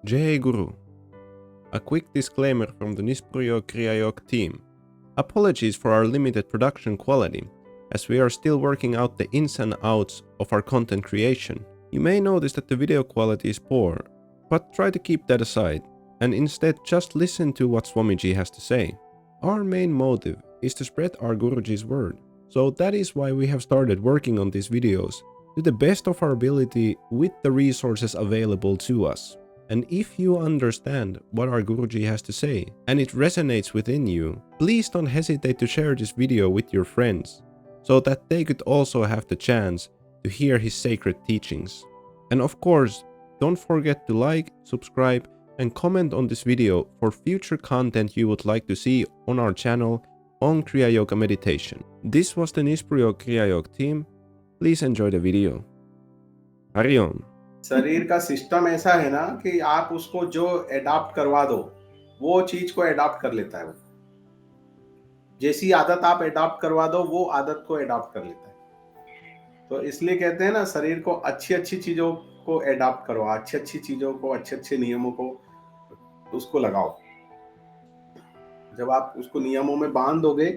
Jai Guru. A quick disclaimer from the Nispruyo Kriayok team. Apologies for our limited production quality, as we are still working out the ins and outs of our content creation. You may notice that the video quality is poor, but try to keep that aside, and instead just listen to what Swamiji has to say. Our main motive is to spread our Guruji's word, so that is why we have started working on these videos to the best of our ability with the resources available to us. And if you understand what our Guruji has to say and it resonates within you, please don't hesitate to share this video with your friends so that they could also have the chance to hear his sacred teachings. And of course, don't forget to like, subscribe, and comment on this video for future content you would like to see on our channel on Kriya Yoga meditation. This was the Nispruyo Kriya Yoga team. Please enjoy the video. Hari Om. शरीर का system ऐसा है ना कि आप उसको जो adapt करवा दो वो चीज को एडाप्ट कर लेता है। वो जैसी आदत आप एडाप्ट करवा दो वो आदत को एडाप्ट कर लेता है। तो इसलिए कहते हैं ना, शरीर को अच्छी अच्छी चीजों को एडाप्ट करो, अच्छी अच्छी चीजों को, अच्छे अच्छे नियमों को उसको लगाओ। जब आप उसको नियमों में बांध दोगे,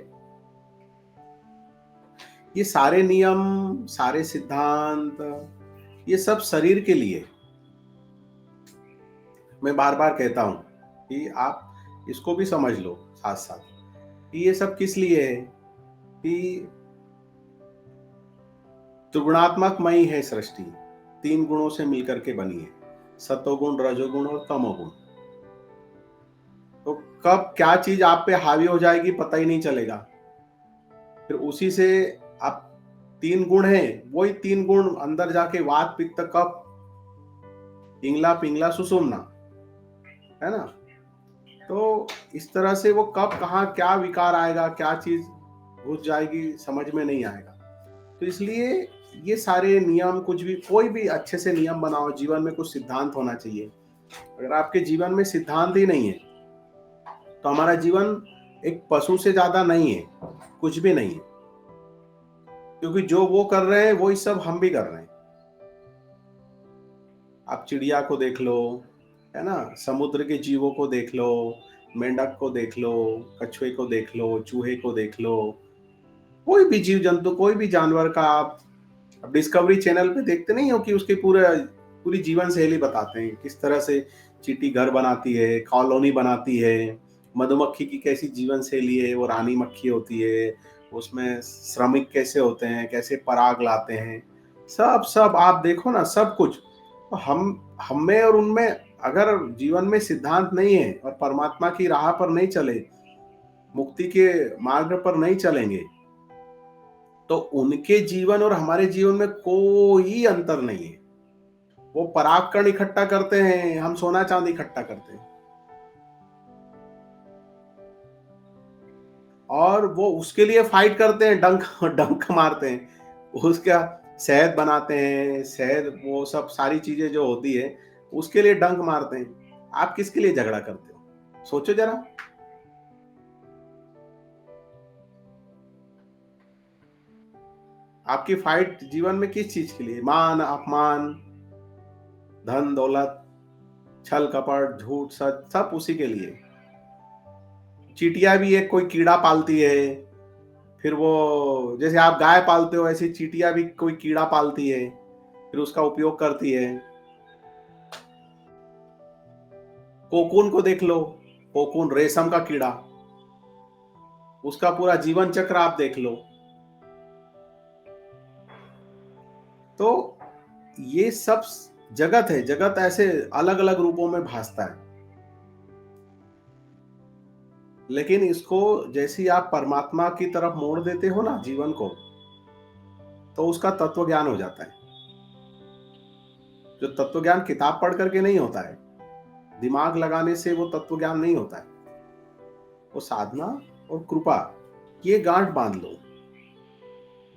ये सारे नियम, सारे सिद्धांत, ये सब शरीर के लिए। मैं बार बार कहता हूं कि आप इसको भी समझ लो साथ साथ कि ये सब किस लिए है, कि त्रिगुणात्मक मई है सृष्टि, 3 गुणों से मिलकर के बनी है, सतोगुण, रजोगुण और तमोगुण। तो कब क्या चीज आप पे हावी हो जाएगी पता ही नहीं चलेगा। फिर उसी से आप 3 गुण हैं, वही 3 गुण अंदर जाके वात, पित्त, कफ, पिंगला पिंगला सुषुम्ना, है ना। तो इस तरह से वो कब कहाँ क्या विकार आएगा, क्या चीज घुस जाएगी, समझ में नहीं आएगा। तो इसलिए ये सारे नियम, कुछ भी, कोई भी अच्छे से नियम बनाओ। जीवन में कुछ सिद्धांत होना चाहिए। अगर आपके जीवन में सिद्धांत ही नहीं है तो हमारा जीवन एक पशु से ज्यादा नहीं है, कुछ भी नहीं है। क्योंकि जो वो कर रहे हैं वही सब हम भी कर रहे हैं। आप चिड़िया को देख लो, है ना, समुद्र के जीवों को देख लो, मेंढक को देख लो, कछुए को देख लो, चूहे को देख लो, कोई भी जीव जंतु, कोई भी जानवर का आप डिस्कवरी चैनल पे देखते नहीं हो कि उसकी पूरी जीवन शैली बताते हैं, किस तरह से चींटी घर बनाती है, कॉलोनी बनाती है, मधुमक्खी की कैसी जीवन शैली है, वो रानी मक्खी होती है, उसमें श्रमिक कैसे होते हैं, कैसे पराग लाते हैं, सब आप देखो ना, सब कुछ। तो हम में और उनमें अगर जीवन में सिद्धांत नहीं है और परमात्मा की राह पर नहीं चले, मुक्ति के मार्ग पर नहीं चलेंगे, तो उनके जीवन और हमारे जीवन में कोई अंतर नहीं है। वो पराग कण इकट्ठा करते हैं, हम सोना चांदी इकट्ठा करते हैं, और वो उसके लिए फाइट करते हैं, डंक मारते हैं, उसका शहद बनाते हैं, शहद, वो सब सारी चीजें जो होती है उसके लिए डंक मारते हैं। आप किसके लिए झगड़ा करते हो, सोचो जरा। आपकी फाइट जीवन में किस चीज के लिए? मान, अपमान, धन दौलत, छल कपट, झूठ सच, सब उसी के लिए। चींटियां भी एक कोई कीड़ा पालती है, फिर वो जैसे आप गाय पालते हो ऐसी चींटियां भी कोई कीड़ा पालती है, फिर उसका उपयोग करती है। कोकून को देख लो, कोकून रेशम का कीड़ा, उसका पूरा जीवन चक्र आप देख लो। तो ये सब जगत है, जगत ऐसे अलग अलग रूपों में भासता है, लेकिन इसको जैसे ही आप परमात्मा की तरफ मोड़ देते हो ना जीवन को, तो उसका तत्व ज्ञान हो जाता है। जो तत्व ज्ञान किताब पढ़ करके नहीं होता है, दिमाग लगाने से वो तत्व ज्ञान नहीं होता है, वो साधना और कृपा, ये गांठ बांध लो।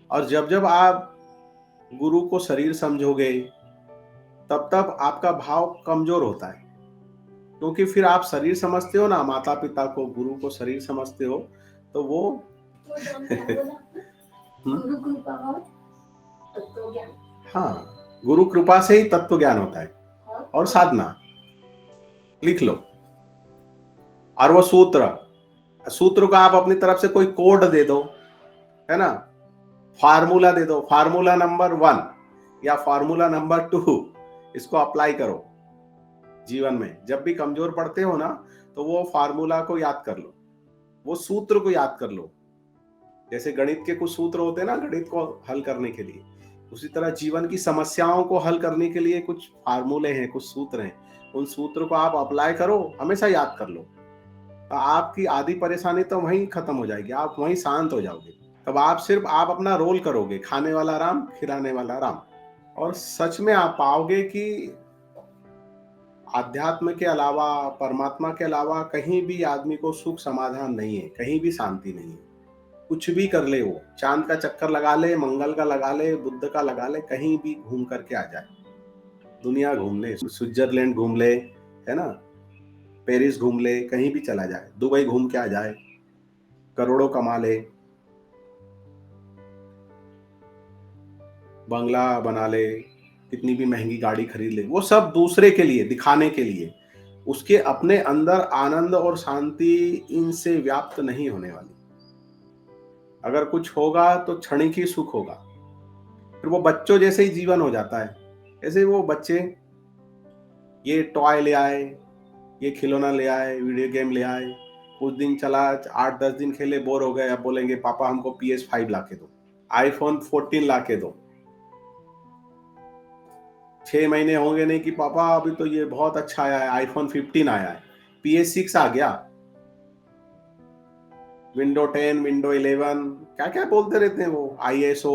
और जब जब आप गुरु को शरीर समझोगे, तब तब आपका भाव कमजोर होता है, क्योंकि फिर आप शरीर समझते हो ना, माता पिता को, गुरु को शरीर समझते हो, तो वो हाँ, गुरु कृपा से ही तत्व ज्ञान होता है और साधना। लिख लो। और वो सूत्र को आप अपनी तरफ से कोई कोड दे दो, है ना, फार्मूला दे दो, फार्मूला नंबर 1 या फार्मूला नंबर 2, इसको अप्लाई करो जीवन में। जब भी कमजोर पड़ते हो ना, तो वो फार्मूला को याद कर लो, वो सूत्र को याद कर लो। जैसे गणित के कुछ सूत्र होते हैं ना गणित को हल करने के लिए, उसी तरह जीवन की समस्याओं को हल करने के लिए कुछ फार्मूले हैं, कुछ सूत्र हैं। उन सूत्र को आप अप्लाई करो, हमेशा याद कर लो, तो आपकी आधी परेशानी तो वहीं खत्म हो जाएगी, आप वहीं शांत हो जाओगे। तब आप अपना रोल करोगे, खाने वाला राम खिलाने वाला राम। और सच में आप पाओगे कि आध्यात्म के अलावा, परमात्मा के अलावा कहीं भी आदमी को सुख समाधान नहीं है, कहीं भी शांति नहीं है। कुछ भी कर ले, वो चांद का चक्कर लगा ले, मंगल का लगा ले, बुद्ध का लगा ले, कहीं भी घूम करके आ जाए, दुनिया घूम ले, स्विट्जरलैंड घूम ले, है ना, पेरिस घूम ले, कहीं भी चला जाए, दुबई घूम के आ जाए, करोड़ों कमा ले, बंगला बना ले, कितनी भी महंगी गाड़ी खरीद ले, वो सब दूसरे के लिए, दिखाने के लिए। उसके अपने अंदर आनंद और शांति इनसे व्याप्त नहीं होने वाली। अगर कुछ होगा तो क्षणिक ही सुख होगा, फिर वो बच्चों जैसे ही जीवन हो जाता है। ऐसे वो बच्चे ये टॉय ले आए, ये खिलौना ले आए, वीडियो गेम ले आए, कुछ दिन चला, 8-10 दिन खेले, बोर हो गए, अब बोलेंगे पापा हमको PS5 ला के दो, iPhone 14 ला के दो। 6 महीने होंगे नहीं कि पापा अभी तो ये बहुत अच्छा आया है, iPhone 15 आया है, PS6 आ गया, विंडो 10, विंडो 11, क्या क्या बोलते रहते हैं वो, ISO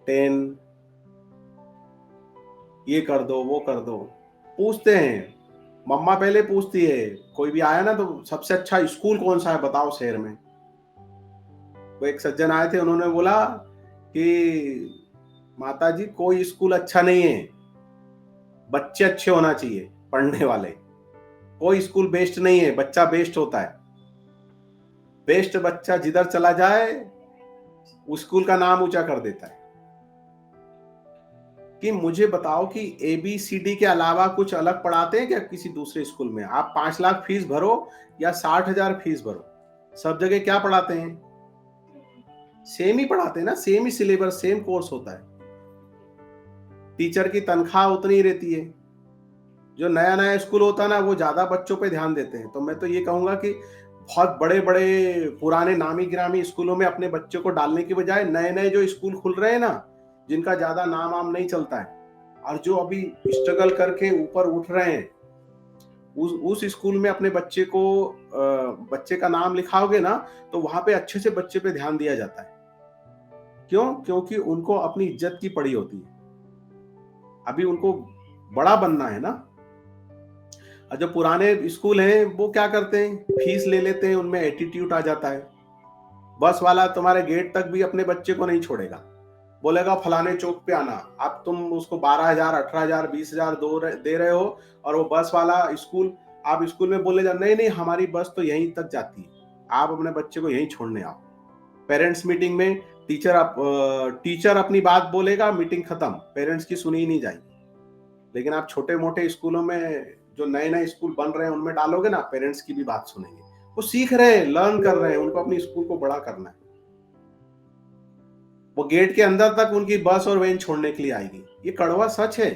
10, ये कर दो, वो कर दो। पूछते हैं, मम्मा पहले पूछती है, कोई भी आया ना तो सबसे अच्छा स्कूल कौन सा है बताओ शहर में। वो एक सज्जन आए थे, उन्होंने बोला कि माता जी कोई स्कूल अच्छा नहीं है, बच्चे अच्छे होना चाहिए पढ़ने वाले, कोई स्कूल बेस्ट नहीं है, बच्चा बेस्ट होता है। बेस्ट बच्चा जिधर चला जाए उस स्कूल का नाम ऊंचा कर देता है। कि मुझे बताओ कि ABCD के अलावा कुछ अलग पढ़ाते हैं क्या किसी दूसरे स्कूल में? आप 5 लाख फीस भरो या 60,000 फीस भरो, सब जगह क्या पढ़ाते हैं? सेम ही पढ़ाते हैं ना, सेम ही सिलेबस, सेम कोर्स होता है। टीचर की तनख्वाह उतनी ही रहती है। जो नया नया स्कूल होता है ना, वो ज्यादा बच्चों पे ध्यान देते हैं। तो मैं तो ये कहूंगा कि बहुत बड़े बड़े पुराने नामी गिरामी स्कूलों में अपने बच्चों को डालने की बजाय नए नए जो स्कूल खुल रहे हैं ना, जिनका ज्यादा नाम आम नहीं चलता है और जो अभी स्ट्रगल करके ऊपर उठ रहे हैं, उस स्कूल में अपने बच्चे को बच्चे का नाम लिखाओगे ना, तो वहां पे अच्छे से बच्चे पे ध्यान दिया जाता है। क्यों? क्योंकि उनको अपनी इज्जत की पड़ी होती है, अभी उनको बड़ा बनना है ना। और जो पुराने स्कूल हैं वो क्या करते हैं, फीस ले लेते हैं, उनमें एटीट्यूड आ जाता है। बस वाला तुम्हारे गेट तक भी अपने बच्चे को नहीं छोड़ेगा, बोलेगा फलाने चौक पे आना। अब तुम उसको 12,000, 18,000, 20,000 दे रहे हो, और वो बस वाला स्कूल, आप स्कूल में बोले जा, नहीं नहीं हमारी बस तो यहीं तक जाती है, आप अपने बच्चे को यहीं छोड़ने आओ। पेरेंट्स मीटिंग में टीचर अपनी बात बोलेगा, मीटिंग खत्म, पेरेंट्स की सुनी ही नहीं जाएगी। लेकिन आप छोटे मोटे स्कूलों में, जो नए नए स्कूल बन रहे हैं, उनमें डालोगे ना, पेरेंट्स की भी बात सुनेंगे। वो सीख रहे हैं, लर्न कर रहे हैं, उनको अपनी स्कूल को बड़ा करना है। वो गेट के अंदर तक उनकी बस और वैन छोड़ने के लिए आएगी। ये कड़वा सच है।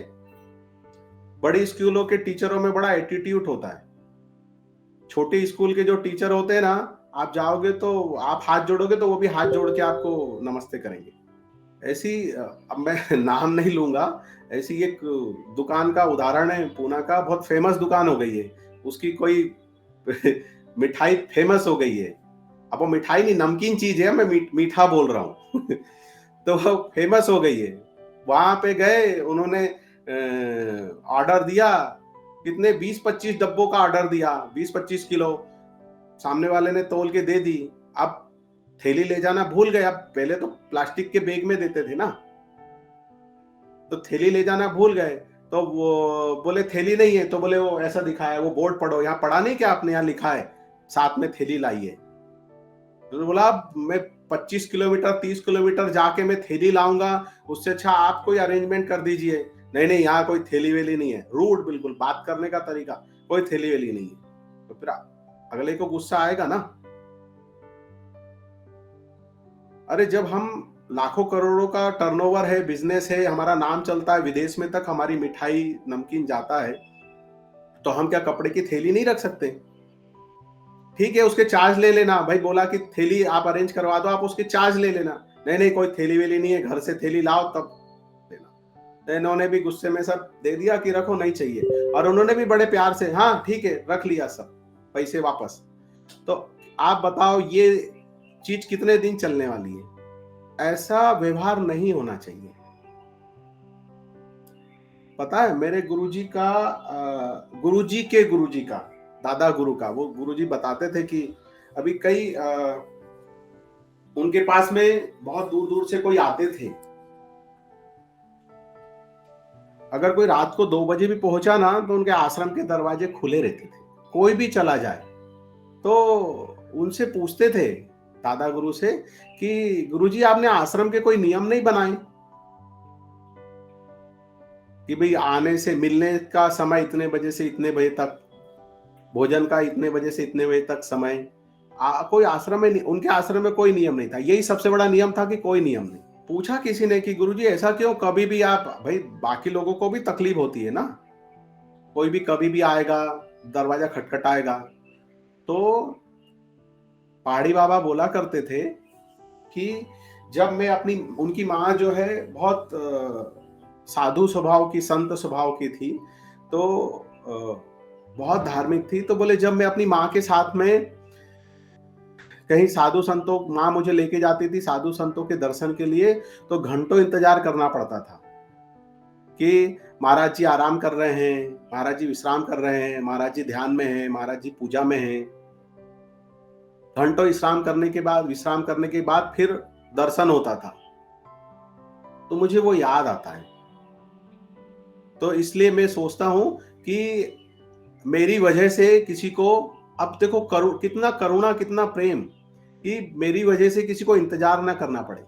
बड़ी स्कूलों के टीचरों में बड़ा एटीट्यूड होता है। छोटे स्कूल के जो टीचर होते हैं ना, आप जाओगे तो आप हाथ जोड़ोगे तो वो भी हाथ जोड़ के आपको नमस्ते करेंगे। ऐसी अब मैं नाम नहीं लूंगा, ऐसी एक दुकान का उदाहरण है, पूना का, बहुत फेमस दुकान हो गई है उसकी, कोई मिठाई फेमस हो गई है। अब वो मिठाई नहीं, नमकीन चीज है, मैं मीठा बोल रहा हूँ। तो वो फेमस हो गई है। वहां पे गए, उन्होंने ऑर्डर दिया, कितने 20-25 डब्बों का ऑर्डर दिया, 20-25 किलो। सामने वाले ने तोल के दे दी। अब थैली ले जाना भूल गए। अब पहले तो प्लास्टिक के बैग में देते थे ना, तो थैली ले जाना भूल गए। तो वो बोले थैली नहीं है, तो बोले वो ऐसा दिखाया, वो बोर्ड पढ़ो, यहाँ पढ़ा नहीं क्या आपने, यहाँ लिखा है साथ में थैली लाइए। तो बोला मैं 25 किलोमीटर 30 किलोमीटर जाके मैं थैली लाऊंगा, उससे अच्छा आप कोई अरेंजमेंट कर दीजिए। नहीं नहीं, यहाँ कोई थैली वेली नहीं है, रूड बिल्कुल, बात करने का तरीका, कोई थैली वेली नहीं है। तो फिर अगले को गुस्सा आएगा ना। अरे जब हम लाखों करोड़ों का टर्नओवर है, बिजनेस है, हमारा नाम चलता है, विदेश में तक हमारी मिठाई नमकीन जाता है, तो हम क्या कपड़े की थैली नहीं रख सकते? ठीक है, उसके चार्ज ले लेना भाई, बोला कि थैली आप अरेंज करवा दो, आप उसके चार्ज ले लेना। नहीं नहीं, कोई थैली वेली नहीं है, घर से थैली लाओ तब देना। तो इन्होंने भी गुस्से में सब दे दिया कि रखो, नहीं चाहिए, और उन्होंने भी बड़े प्यार से हाँ ठीक है रख लिया, सब पैसे वापस। तो आप बताओ ये चीज कितने दिन चलने वाली है? ऐसा व्यवहार नहीं होना चाहिए। पता है मेरे गुरुजी का, गुरुजी के गुरुजी का, दादा गुरु का, वो गुरुजी बताते थे कि अभी कई उनके पास में बहुत दूर दूर से कोई आते थे। अगर कोई रात को 2 बजे भी पहुंचा ना, तो उनके आश्रम के दरवाजे खुले रहते थे, कोई भी चला जाए। तो उनसे पूछते थे दादा गुरु से कि गुरुजी आपने आश्रम के कोई नियम नहीं बनाए कि भाई आने से मिलने का समय इतने बजे से इतने बजे तक, भोजन का इतने बजे से इतने बजे तक समय? कोई आश्रम में, उनके आश्रम में कोई नियम नहीं था। यही सबसे बड़ा नियम था कि कोई नियम नहीं। पूछा किसी ने कि गुरुजी ऐसा क्यों? कभी भी आप, भाई बाकी लोगों को भी तकलीफ होती है ना, कोई भी कभी भी आएगा, दरवाजा खटखटाएगा। तो पहाड़ी बाबा बोला करते थे कि जब मैं अपनी, उनकी माँ जो है बहुत साधु स्वभाव की, संत स्वभाव की थी, तो बहुत धार्मिक थी। तो बोले जब मैं अपनी माँ के साथ में कहीं साधु संतों, माँ मुझे लेके जाती थी साधु संतों के दर्शन के लिए, तो घंटों इंतजार करना पड़ता था कि महाराज जी आराम कर रहे हैं, महाराज जी विश्राम कर रहे हैं, महाराज जी ध्यान में हैं, महाराज जी पूजा में हैं। घंटों विश्राम करने के बाद फिर दर्शन होता था। तो मुझे वो याद आता है। तो इसलिए मैं सोचता हूं कि मेरी वजह से किसी को, अब देखो कितना करुणा, कितना प्रेम, कि मेरी वजह से किसी को इंतजार ना करना पड़े,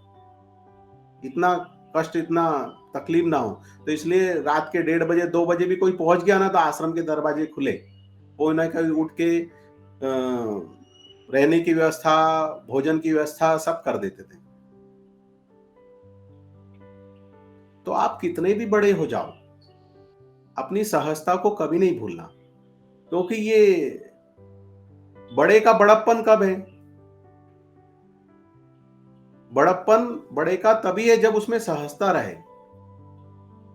इतना कष्ट, इतना तकलीफ ना हो। तो इसलिए रात के 1:30 बजे 2 बजे भी कोई पहुंच गया ना, तो आश्रम के दरवाजे खुले, कोई ना कोई उठ के रहने की व्यवस्था, भोजन की व्यवस्था सब कर देते थे। तो आप कितने भी बड़े हो जाओ, अपनी सहजता को कभी नहीं भूलना, क्योंकि ये बड़े का बड़प्पन कब है? बड़प्पन बड़े का तभी है जब उसमें सहजता रहे।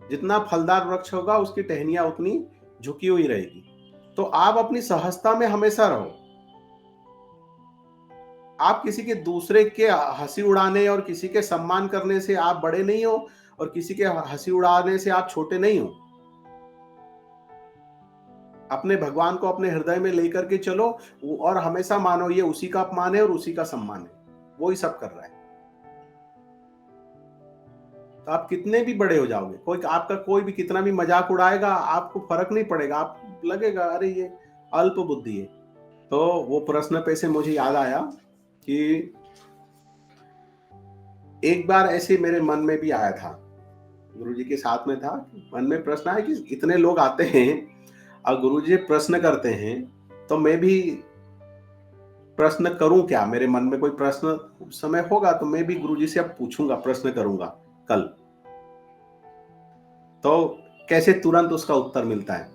जितना फलदार वृक्ष होगा उसकी टहनियां उतनी झुकी हुई रहेगी। तो आप अपनी सहजता में हमेशा रहो। आप किसी के, दूसरे के हंसी उड़ाने और किसी के सम्मान करने से आप बड़े नहीं हो, और किसी के हंसी उड़ाने से आप छोटे नहीं हो। अपने भगवान को अपने हृदय में लेकर के चलो, और हमेशा मानो ये उसी का अपमान है और उसी का सम्मान है, वो ही सब कर रहा है। तो आप कितने भी बड़े हो जाओगे, कोई आपका कोई भी कितना भी मजाक उड़ाएगा, आपको फर्क नहीं पड़ेगा, आप लगेगा अरे ये अल्प बुद्धि है। तो वो प्रश्न पे से मुझे याद आया कि एक बार ऐसे मेरे मन में भी आया था, गुरुजी के साथ में था, मन में प्रश्न आया कि इतने लोग आते हैं और गुरुजी प्रश्न करते हैं, तो मैं भी प्रश्न करूं क्या? मेरे मन में कोई प्रश्न उस समय होगा, तो मैं भी गुरुजी से अब पूछूंगा, प्रश्न करूंगा कल। तो कैसे तुरंत उसका उत्तर मिलता है।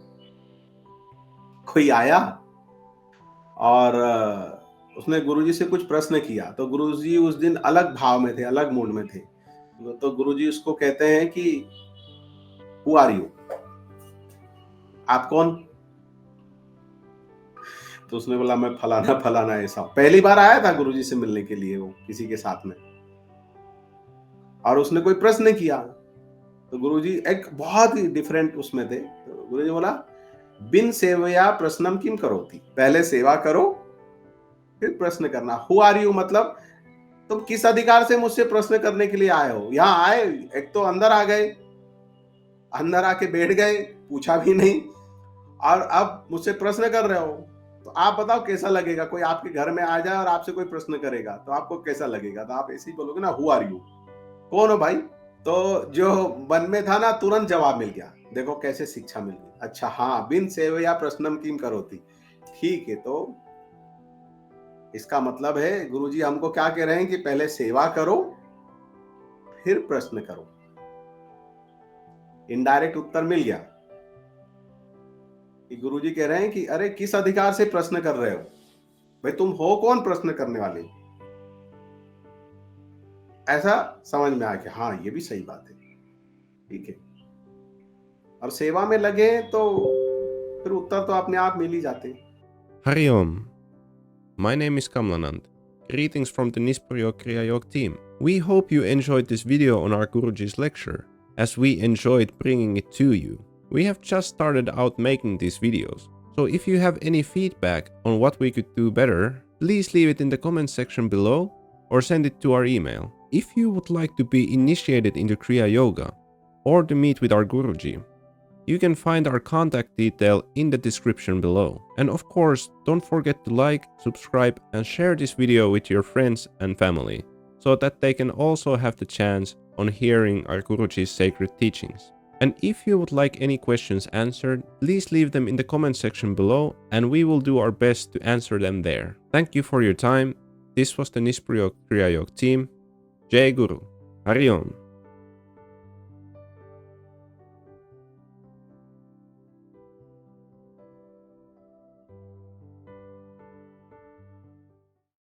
कोई आया और उसने गुरुजी से कुछ प्रश्न किया, तो गुरुजी उस दिन अलग भाव में थे, अलग मूड में थे। तो गुरुजी उसको कहते हैं कि हु आर यू, आप कौन? तो उसने बोला मैं फलाना फलाना ऐसा। पहली बार आया था गुरुजी से मिलने के लिए वो किसी के साथ में, और उसने कोई प्रश्न किया, तो गुरुजी एक बहुत ही डिफरेंट उसमें थे। तो गुरुजी बोला बिन सेवया प्रश्नम किम करोति, पहले सेवा करो फिर प्रश्न करना। हु आर यू मतलब तुम किस अधिकार से मुझसे प्रश्न करने के लिए आए हो? यहाँ आए, एक तो अंदर आ गए, अंदर आके बैठ गए, पूछा भी नहीं, और अब मुझसे प्रश्न कर रहे हो। तो आप बताओ कैसा लगेगा? कोई आपके घर में आ जाए और आपसे कोई प्रश्न करेगा तो आपको कैसा लगेगा? तो आप ऐसे ही बोलोगे ना, हु आर यू, कौन हो भाई तो जो मन में था ना तुरंत जवाब मिल गया। देखो कैसे शिक्षा मिल गई। अच्छा हाँ, बिन सेवया प्रश्नम किम करोति। ठीक है, तो इसका मतलब है गुरुजी हमको क्या कह रहे हैं कि पहले सेवा करो फिर प्रश्न करो। इनडायरेक्ट उत्तर मिल गया कि गुरुजी कह रहे हैं कि अरे किस अधिकार से प्रश्न कर रहे हो, भाई तुम हो कौन प्रश्न करने वाले। ऐसा समझ में आ गया, हाँ ये भी सही बात है, ठीक है। और सेवा में लगे तो फिर उत्तर तो अपने आप मिल ही जाते हैं। Hari Om. My name is Kamlanand. Greetings from the Nispuryo Kriya Yoga team. We hope you enjoyed this video on our Guruji's lecture, as we enjoyed bringing it to you. We have just started out making these videos, so if you have any feedback on what we could do better, please leave it in the comment section below or send it to our email. If you would like to be initiated into Kriya Yoga or to meet with our Guruji, you can find our contact detail in the description below. And of course, don't forget to like, subscribe and share this video with your friends and family, so that they can also have the chance on hearing our Guruji's sacred teachings. And if you would like any questions answered, please leave them in the comment section below and we will do our best to answer them there. Thank you for your time. This was the Nispuryo Kriya Yoga team. Jai Guru. Hari Om.